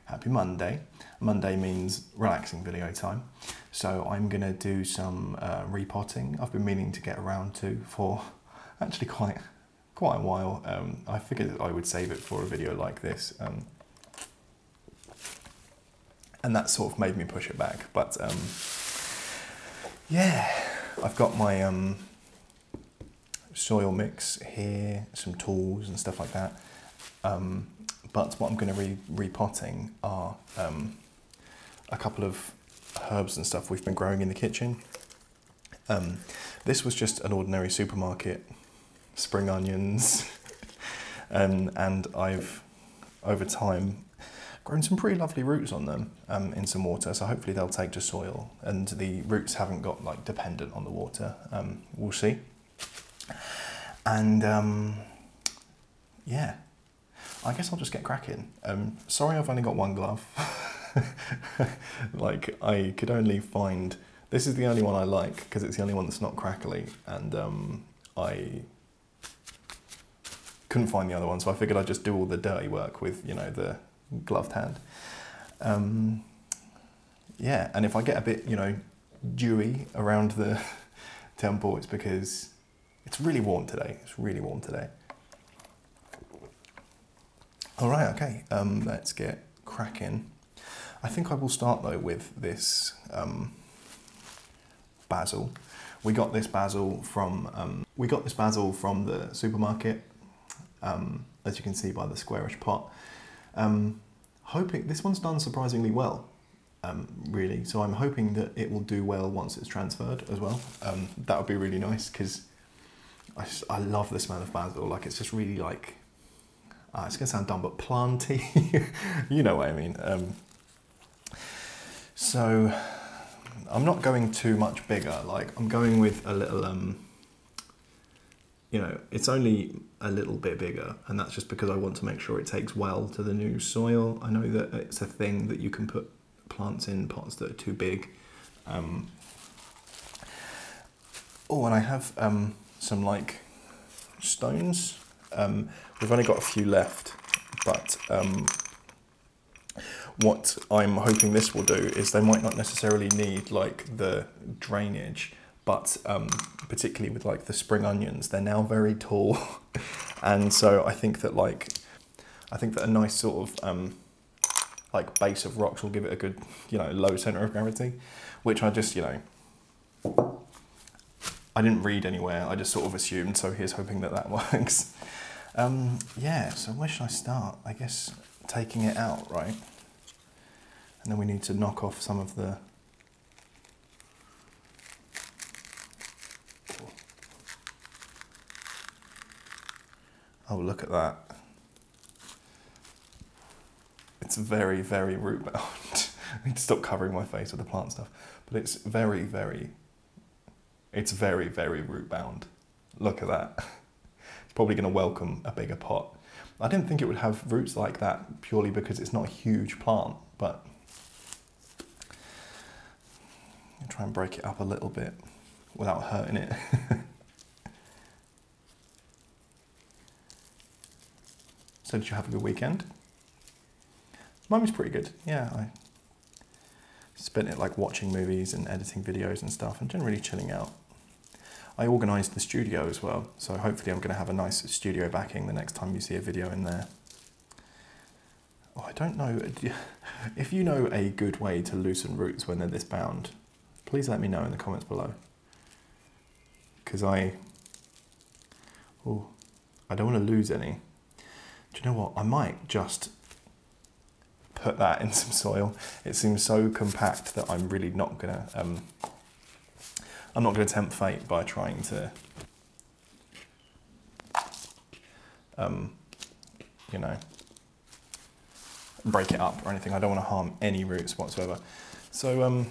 Happy Monday. Monday means relaxing video time. So I'm gonna do some repotting. I've been meaning to get around to for actually quite a while. I figured I would save it for a video like this. And that sort of made me push it back. But yeah, I've got my soil mix here, some tools and stuff like that. But what I'm going to be repotting are a couple of herbs and stuff we've been growing in the kitchen. This was just an ordinary supermarket, spring onions, and I've, over time, grown some pretty lovely roots on them in some water, so hopefully they'll take to soil, and the roots haven't got like dependent on the water. We'll see. And yeah, I guess I'll just get cracking. Sorry I've only got one glove. Like, I could only find, this is the only one I like because it's the only one that's not crackly, and I couldn't find the other one, so I figured I'd just do all the dirty work with, you know, the gloved hand. Yeah, and if I get a bit, you know, dewy around the temple, it's because it's really warm today. It's really warm today. All right, okay, let's get cracking. I think I will start though with this basil. We got this basil from the supermarket, as you can see by the squarish pot. Hoping this one's done surprisingly well, really. So I'm hoping that it will do well once it's transferred as well. That would be really nice because I love the smell of basil. Like, it's just really like, it's gonna sound dumb, but planty. You know what I mean. So I'm not going too much bigger. Like, I'm going with a little, you know, it's only a little bit bigger, and that's just because I want to make sure it takes well to the new soil. I know that it's a thing that you can put plants in pots that are too big. Oh, and I have some like stones. We've only got a few left, but what I'm hoping this will do is they might not necessarily need like the drainage, but particularly with like the spring onions, they're now very tall. And so I think that a nice sort of like base of rocks will give it a good, you know, low center of gravity, which I just, you know, I didn't read anywhere, I just sort of assumed, so here's hoping that that works. Yeah, so where should I start? I guess taking it out, right? And then we need to knock off some of the... Oh, look at that. It's very, very root bound. I need to stop covering my face with the plant stuff. But it's very, very root bound. Look at that. It's probably going to welcome a bigger pot. I didn't think it would have roots like that purely because it's not a huge plant, but I'll try and break it up a little bit without hurting it. So did you have a good weekend? Mine was pretty good. Yeah, I spent it like watching movies and editing videos and stuff and generally chilling out. I organised the studio as well, so hopefully I'm going to have a nice studio backing the next time you see a video in there. Oh, I don't know, if you know a good way to loosen roots when they're this bound, please let me know in the comments below. Because I don't want to lose any. Do you know what, I might just put that in some soil. It seems so compact that I'm really not going to... I'm not going to tempt fate by trying to, you know, break it up or anything. I don't want to harm any roots whatsoever. So,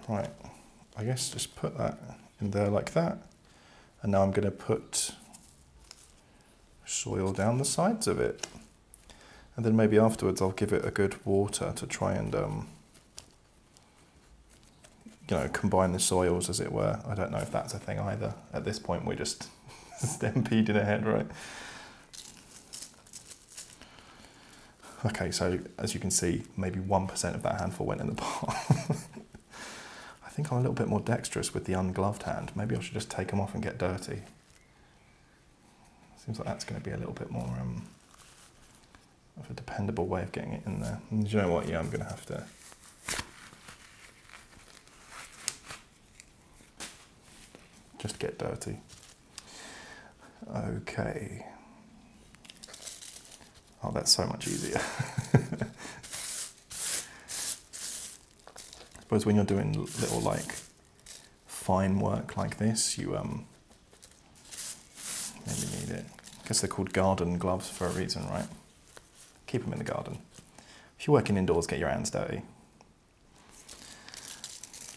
right, I guess just put that in there like that. And now I'm going to put soil down the sides of it. And then maybe afterwards I'll give it a good water to try and, you know, combine the soils, as it were. I don't know if that's a thing either. At this point, we're just stampeding ahead, right? Okay, so as you can see, maybe 1% of that handful went in the pot. I think I'm a little bit more dexterous with the ungloved hand. Maybe I should just take them off and get dirty. Seems like that's going to be a little bit more of a dependable way of getting it in there. And do you know what? Yeah, I'm going to have to just get dirty. Okay. Oh, that's so much easier. I suppose when you're doing little like fine work like this, you maybe need it. I guess they're called garden gloves for a reason, right? Keep them in the garden. If you're working indoors, get your hands dirty.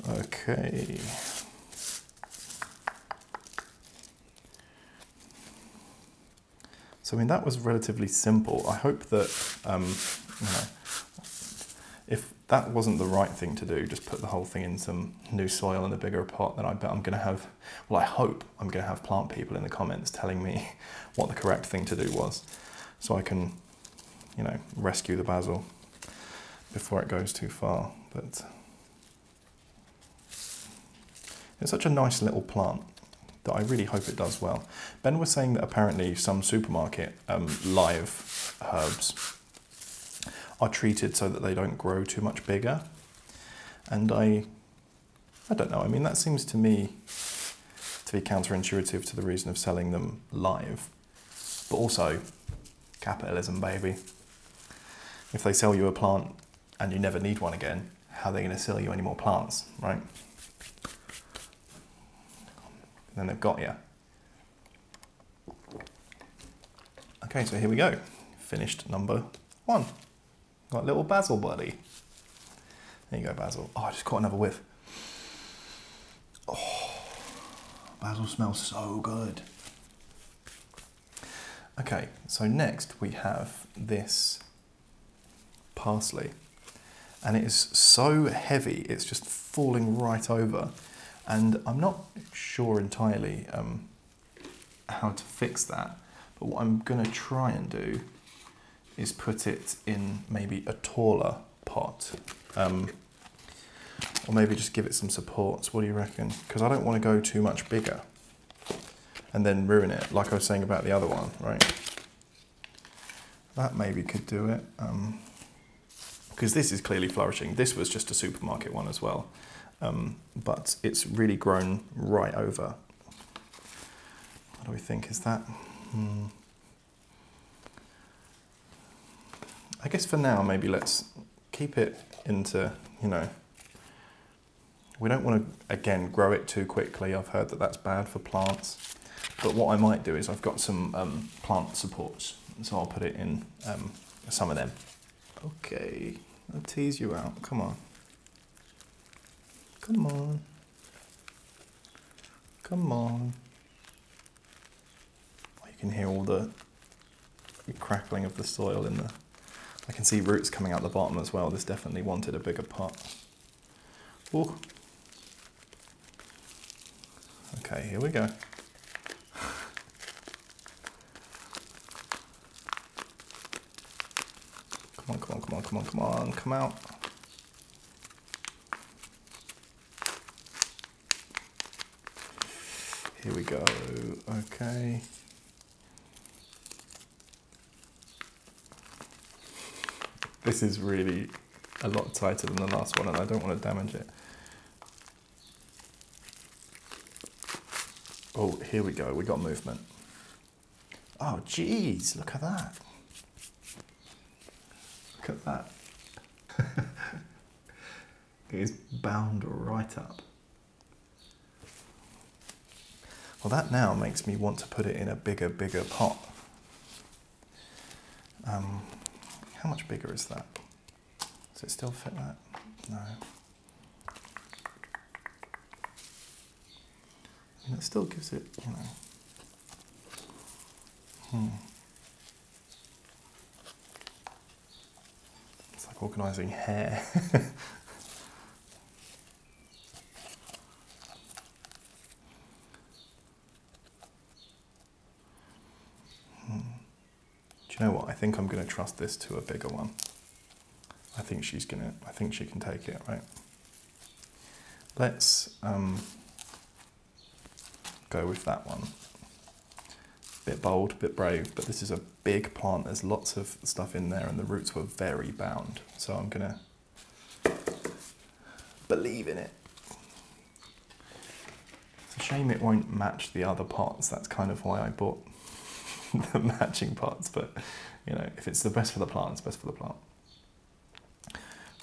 Okay. So I mean, that was relatively simple. I hope that, you know, if that wasn't the right thing to do, just put the whole thing in some new soil in a bigger pot, then I bet I'm going to have, well, I hope I'm going to have plant people in the comments telling me what the correct thing to do was, so I can, you know, rescue the basil before it goes too far. But it's such a nice little plant that I really hope it does well. Ben was saying that apparently some supermarket live herbs are treated so that they don't grow too much bigger. And I don't know, I mean, that seems to me to be counterintuitive to the reason of selling them live. But also, capitalism, baby. If they sell you a plant and you never need one again, how are they going to sell you any more plants, right? Then they've got you. Okay, so here we go. Finished number 1. Got a little basil buddy. There you go, basil. Oh, I just caught another whiff. Oh, basil smells so good. Okay, so next we have this parsley. And it is so heavy, it's just falling right over. And I'm not sure entirely how to fix that, but what I'm going to try and do is put it in maybe a taller pot, or maybe just give it some supports. What do you reckon? Because I don't want to go too much bigger and then ruin it, like I was saying about the other one, right? That maybe could do it, because this is clearly flourishing. This was just a supermarket one as well. But it's really grown right over. What do we think? Is that? I guess for now, maybe let's keep it into, you know, we don't want to, again, grow it too quickly. I've heard that that's bad for plants. But what I might do is I've got some plant supports, so I'll put it in some of them. Okay, I'll tease you out. Come on. Come on. Come on. Oh, you can hear all the crackling of the soil in the... I can see roots coming out the bottom as well. This definitely wanted a bigger pot. Ooh. Okay, here we go. Come on, come on, come on, come on, come on, come out. Here we go, okay. This is really a lot tighter than the last one and I don't want to damage it. Oh, here we go, we got movement. Oh, geez, look at that. Look at that. It is bound right up. Well, that now makes me want to put it in a bigger pot. How much bigger is that? Does it still fit that? No. And it still gives it, you know. It's like organising hair. Do you know what? I think I'm going to trust this to a bigger one. I think she can take it, right? Let's go with that one. Bit bold, bit brave, but this is a big plant. There's lots of stuff in there and the roots were very bound. So I'm gonna believe in it. It's a shame it won't match the other parts. That's kind of why I bought the matching parts, but you know, if it's the best for the plant, it's best for the plant.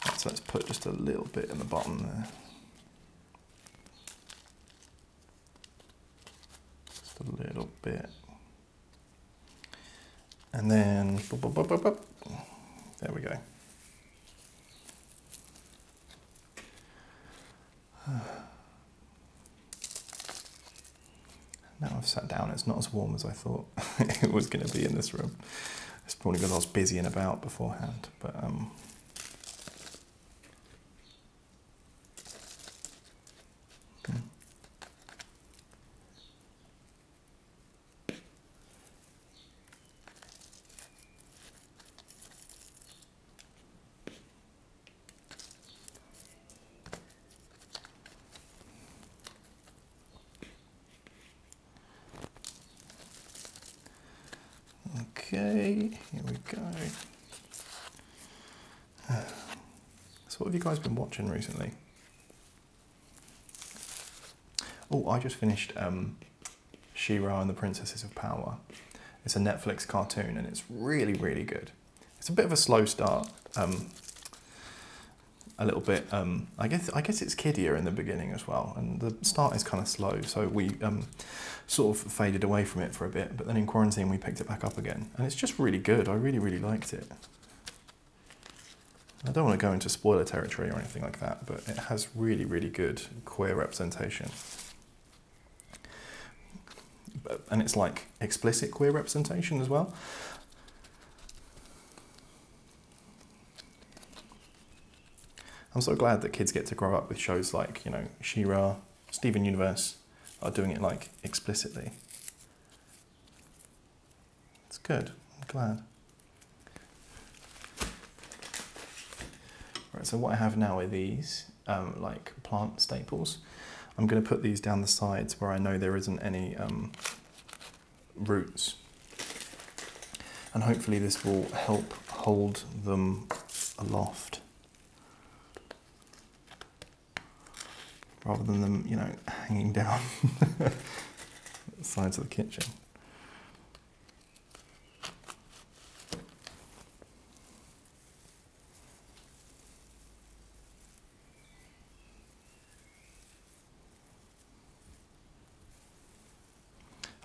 Right, so let's put just a little bit in the bottom there. Just a little bit. And then, there we go. Now I've sat down, it's not as warm as I thought it was going to be in this room. It's probably because I was busy and about beforehand, but okay, here we go. So what have you guys been watching recently? Oh, I just finished She-Ra and the Princesses of Power. It's a Netflix cartoon and it's really, really good. It's a bit of a slow start. A little bit, I guess it's kiddier in the beginning as well, and the start is kind of slow, so we sort of faded away from it for a bit, but then in quarantine we picked it back up again, and it's just really good. I really, really liked it. I don't want to go into spoiler territory or anything like that, but it has really, really good queer representation. And it's like explicit queer representation as well. I'm so glad that kids get to grow up with shows like, you know, She-Ra, Steven Universe are doing it like explicitly. It's good, I'm glad. Right, so what I have now are these like plant staples. I'm going to put these down the sides where I know there isn't any roots. And hopefully this will help hold them aloft, rather than them, you know, hanging down the sides of the kitchen.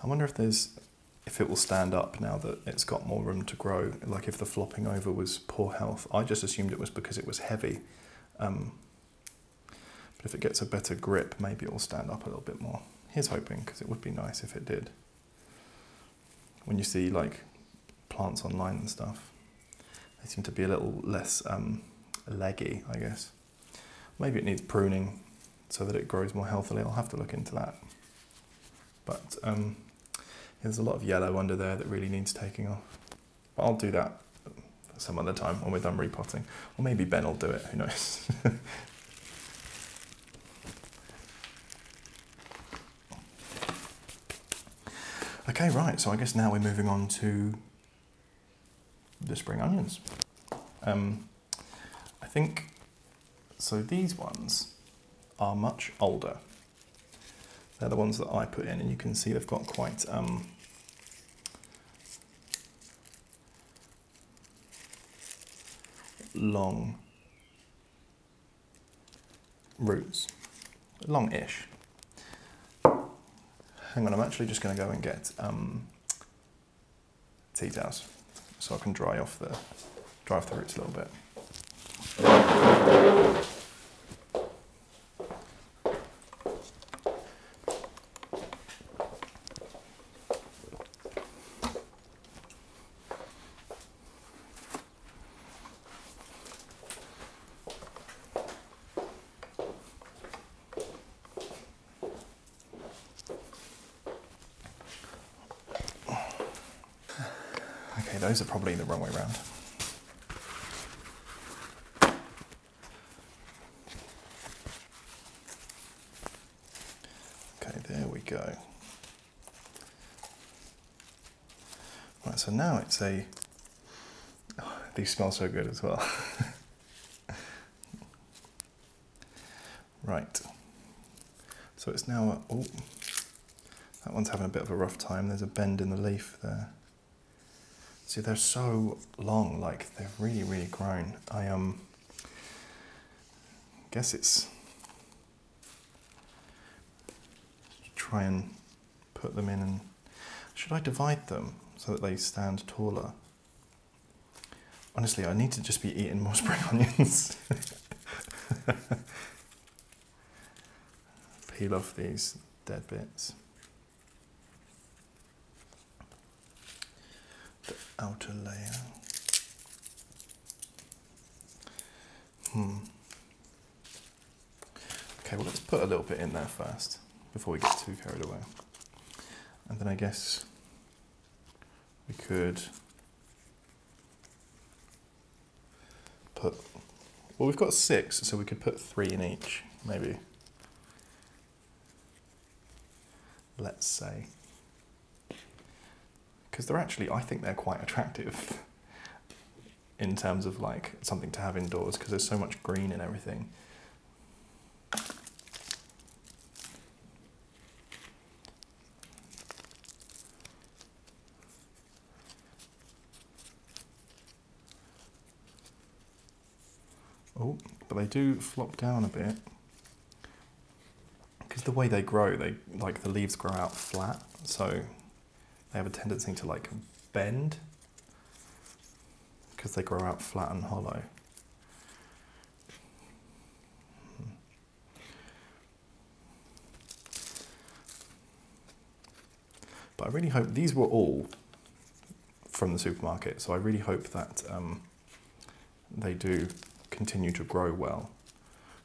I wonder if it will stand up now that it's got more room to grow, like if the flopping over was poor health. I just assumed it was because it was heavy. But if it gets a better grip, maybe it will stand up a little bit more. Here's hoping, because it would be nice if it did. When you see like plants online and stuff, they seem to be a little less leggy, I guess. Maybe it needs pruning so that it grows more healthily. I'll have to look into that. But there's a lot of yellow under there that really needs taking off. But I'll do that some other time when we're done repotting. Or maybe Ben will do it, who knows. Okay, right, so I guess now we're moving on to the spring onions. I think, so these ones are much older. They're the ones that I put in, and you can see they've got quite long roots, long-ish. Hang on, I'm actually just going to go and get tea towels so I can dry off the roots a little bit. those are probably the wrong way around. Okay, there we go. Right, so now it's a... Oh, these smell so good as well. Right. So it's now... Oh, that one's having a bit of a rough time. There's a bend in the leaf there. See, they're so long, like they've really, really grown. I guess it's... Try and put them in and... Should I divide them so that they stand taller? Honestly, I need to just be eating more spring onions. Peel off these dead bits. The outer layer. Okay, well let's put a little bit in there first before we get too carried away. And then I guess we could put, well, we've got 6, so we could put 3 in each, maybe. Let's say. Because they're actually, I think they're quite attractive in terms of like something to have indoors, because there's so much green and everything. Oh, but they do flop down a bit. Because the way they grow, they like the leaves grow out flat, so they have a tendency to like bend because they grow out flat and hollow. But I really hope, these were all from the supermarket, so I really hope that they do continue to grow well,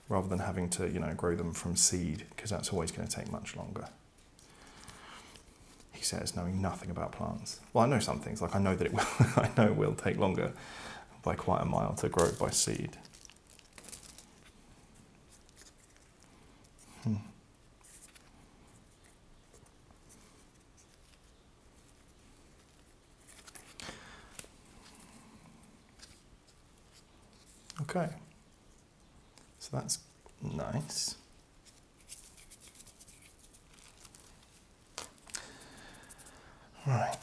rather than having to, you know, grow them from seed, because that's always going to take much longer. He says, knowing nothing about plants. Well, I know some things, like I know that it will, I know it will take longer by quite a mile to grow it by seed. Okay, so that's nice. Right,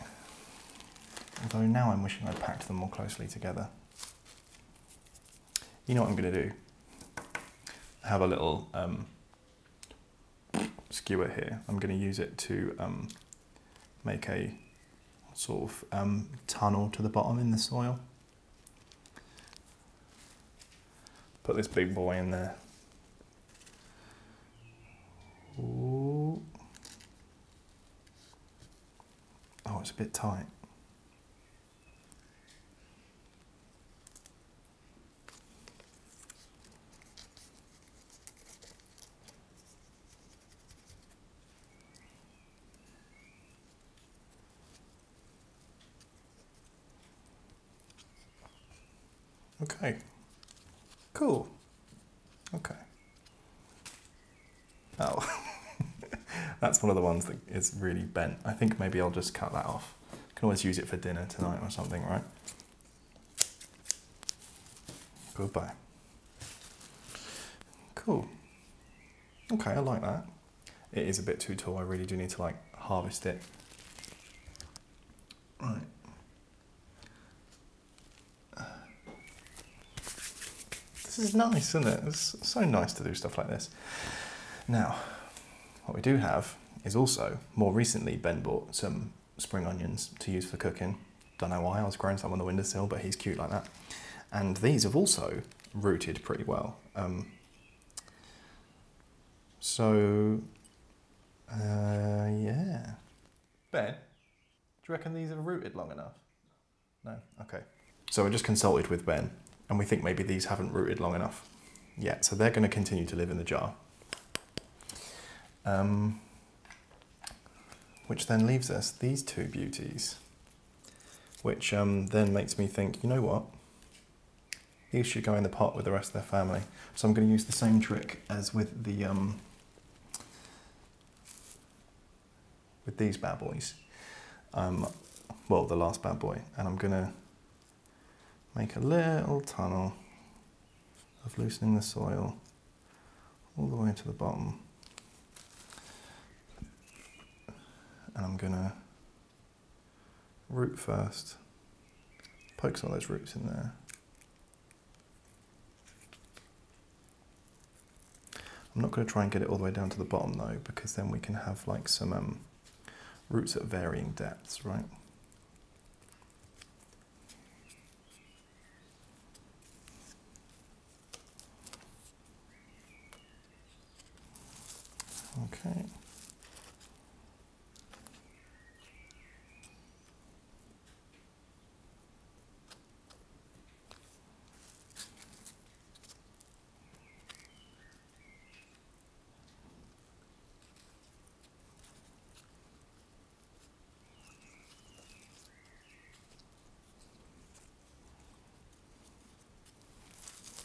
although now I'm wishing I'd packed them more closely together. You know what I'm going to do? I have a little skewer here. I'm going to use it to make a sort of tunnel to the bottom in the soil. Put this big boy in there. Ooh. Oh, it's a bit tight. Okay. Cool. Okay. Oh, that's one of the ones that is really bent. I think maybe I'll just cut that off. Can always use it for dinner tonight or something, right? Goodbye. Cool. Okay, I like that. It is a bit too tall. I really do need to like harvest it. Right. This is nice, isn't it? It's so nice to do stuff like this. Now, what we do have is also, more recently, Ben bought some spring onions to use for cooking. Don't know why, I was growing some on the windowsill, but he's cute like that. And these have also rooted pretty well. Yeah. Ben, do you reckon these have rooted long enough? No? Okay. So I just consulted with Ben, and we think maybe these haven't rooted long enough yet, so they're going to continue to live in the jar. Which then leaves us these two beauties, which then makes me think, you know what? These should go in the pot with the rest of their family. So I'm going to use the same trick as with the with these bad boys. Well, the last bad boy, and I'm going to make a little tunnel of loosening the soil all the way to the bottom. And I'm going to root first, poke some of those roots in there. I'm not going to try and get it all the way down to the bottom though, because then we can have like some roots at varying depths, right? Okay.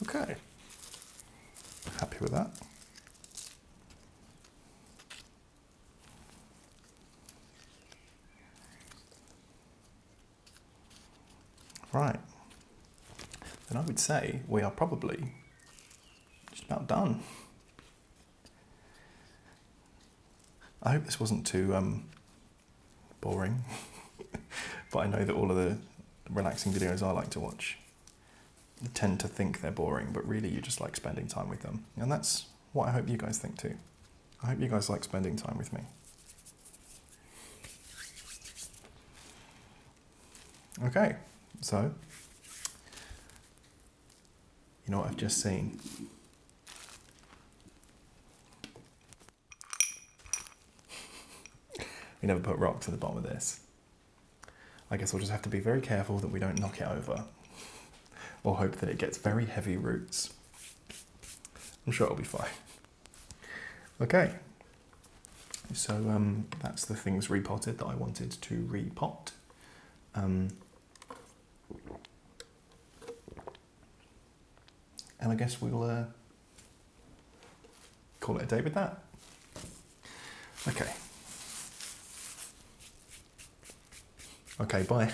Okay, happy with that. Right, then I would say we are probably just about done. I hope this wasn't too boring, but I know that all of the relaxing videos I like to watch tend to think they're boring, but really you just like spending time with them. And that's what I hope you guys think too. I hope you guys like spending time with me. Okay, so, you know what I've just seen? We never put rocks at the bottom of this. I guess we'll just have to be very careful that we don't knock it over, or hope that it gets very heavy roots. I'm sure it'll be fine. Okay, so that's the things repotted that I wanted to repot. And I guess we'll call it a day with that. Okay. Okay, bye.